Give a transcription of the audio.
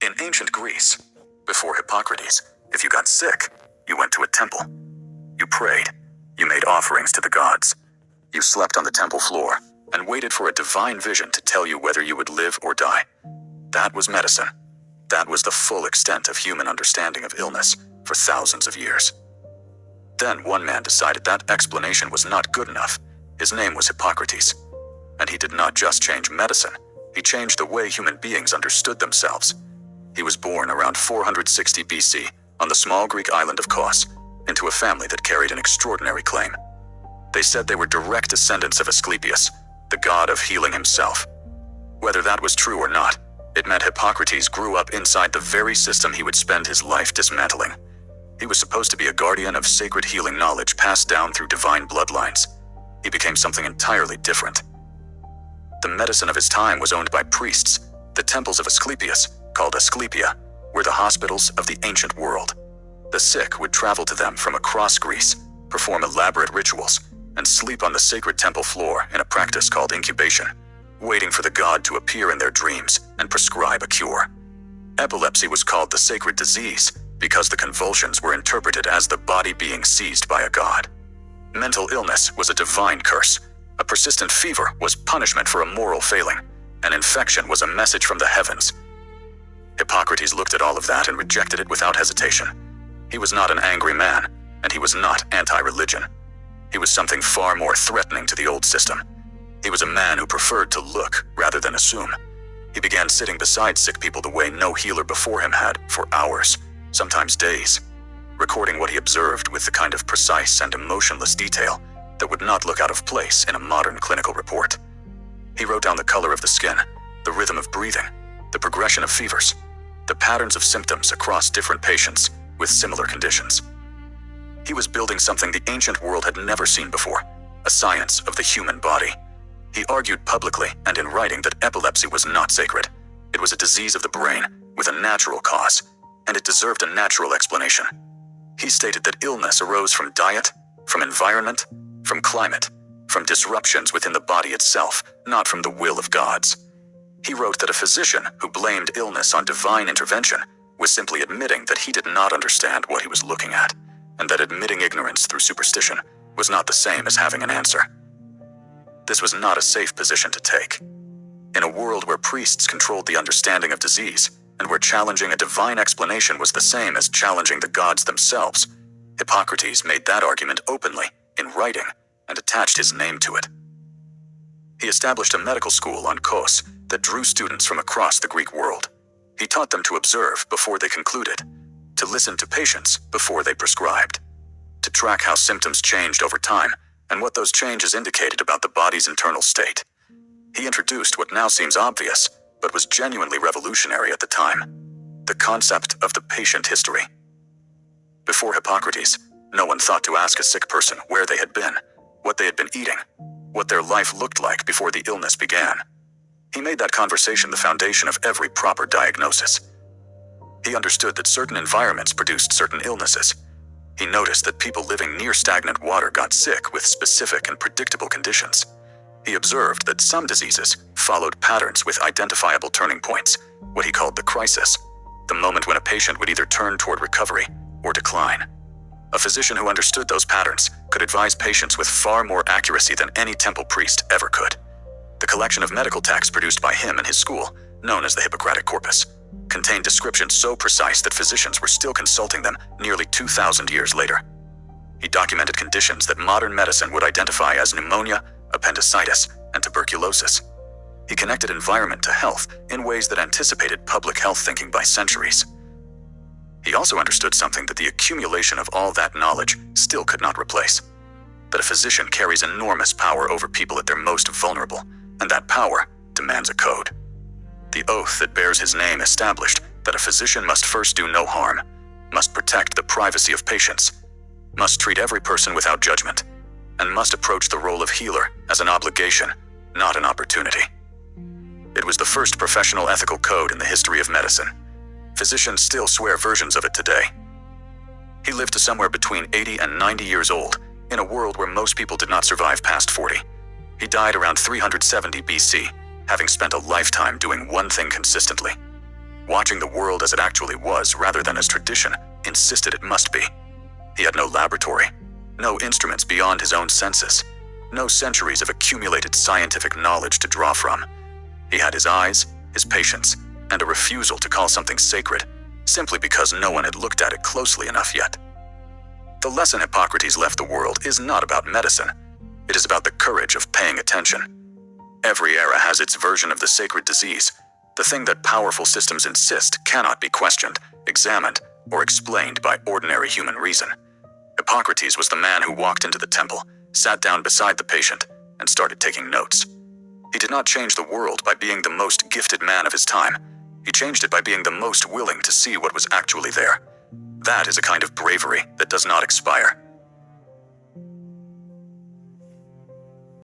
In ancient Greece, before Hippocrates, if you got sick, you went to a temple. You prayed. You made offerings to the gods. You slept on the temple floor and waited for a divine vision to tell you whether you would live or die. That was medicine. That was the full extent of human understanding of illness for thousands of years. Then one man decided that explanation was not good enough. His name was Hippocrates. And he did not just change medicine, he changed the way human beings understood themselves. He was born around 460 BC on the small Greek island of Kos, into a family that carried an extraordinary claim. They said they were direct descendants of Asclepius, the god of healing himself. Whether that was true or not, it meant Hippocrates grew up inside the very system he would spend his life dismantling. He was supposed to be a guardian of sacred healing knowledge passed down through divine bloodlines. He became something entirely different. The medicine of his time was owned by priests. The temples of Asclepius, called Asclepia, were the hospitals of the ancient world. The sick would travel to them from across Greece, perform elaborate rituals, and sleep on the sacred temple floor in a practice called incubation, waiting for the god to appear in their dreams and prescribe a cure. Epilepsy was called the sacred disease because the convulsions were interpreted as the body being seized by a god. Mental illness was a divine curse. A persistent fever was punishment for a moral failing. An infection was a message from the heavens. Hippocrates looked at all of that and rejected it without hesitation. He was not an angry man, and he was not anti-religion. He was something far more threatening to the old system. He was a man who preferred to look rather than assume. He began sitting beside sick people the way no healer before him had for hours, sometimes days, recording what he observed with the kind of precise and emotionless detail that would not look out of place in a modern clinical report. He wrote down the color of the skin, the rhythm of breathing, the progression of fevers, the patterns of symptoms across different patients with similar conditions. He was building something the ancient world had never seen before, a science of the human body. He argued publicly and in writing that epilepsy was not sacred. It was a disease of the brain with a natural cause, and it deserved a natural explanation. He stated that illness arose from diet, from environment, from climate, from disruptions within the body itself, not from the will of gods. He wrote that a physician who blamed illness on divine intervention was simply admitting that he did not understand what he was looking at, and that admitting ignorance through superstition was not the same as having an answer. This was not a safe position to take. In a world where priests controlled the understanding of disease, and where challenging a divine explanation was the same as challenging the gods themselves, Hippocrates made that argument openly, in writing, and attached his name to it. He established a medical school on Kos that drew students from across the Greek world. He taught them to observe before they concluded, to listen to patients before they prescribed, to track how symptoms changed over time and what those changes indicated about the body's internal state. He introduced what now seems obvious, but was genuinely revolutionary at the time: the concept of the patient history. Before Hippocrates, no one thought to ask a sick person where they had been, what they had been eating, what their life looked like before the illness began. He made that conversation the foundation of every proper diagnosis. He understood that certain environments produced certain illnesses. He noticed that people living near stagnant water got sick with specific and predictable conditions. He observed that some diseases followed patterns with identifiable turning points, what he called the crisis, the moment when a patient would either turn toward recovery or decline. A physician who understood those patterns could advise patients with far more accuracy than any temple priest ever could. The collection of medical texts produced by him and his school, known as the Hippocratic Corpus, contained descriptions so precise that physicians were still consulting them nearly 2,000 years later. He documented conditions that modern medicine would identify as pneumonia, appendicitis, and tuberculosis. He connected environment to health in ways that anticipated public health thinking by centuries. He also understood something that the accumulation of all that knowledge still could not replace: that a physician carries enormous power over people at their most vulnerable, and that power demands a code. The oath that bears his name established that a physician must first do no harm, must protect the privacy of patients, must treat every person without judgment, and must approach the role of healer as an obligation, not an opportunity. It was the first professional ethical code in the history of medicine. Physicians still swear versions of it today. He lived to somewhere between 80 and 90 years old, in a world where most people did not survive past 40. He died around 370 BC, having spent a lifetime doing one thing consistently. watching the world as it actually was rather than as tradition insisted it must be. He had no laboratory, no instruments beyond his own senses, no centuries of accumulated scientific knowledge to draw from. He had his eyes, his patience, and a refusal to call something sacred, simply because no one had looked at it closely enough yet. The lesson Hippocrates left the world is not about medicine. It is about the courage of paying attention. Every era has its version of the sacred disease, the thing that powerful systems insist cannot be questioned, examined, or explained by ordinary human reason. Hippocrates was the man who walked into the temple, sat down beside the patient, and started taking notes. He did not change the world by being the most gifted man of his time. He changed it by being the most willing to see what was actually there. That is a kind of bravery that does not expire.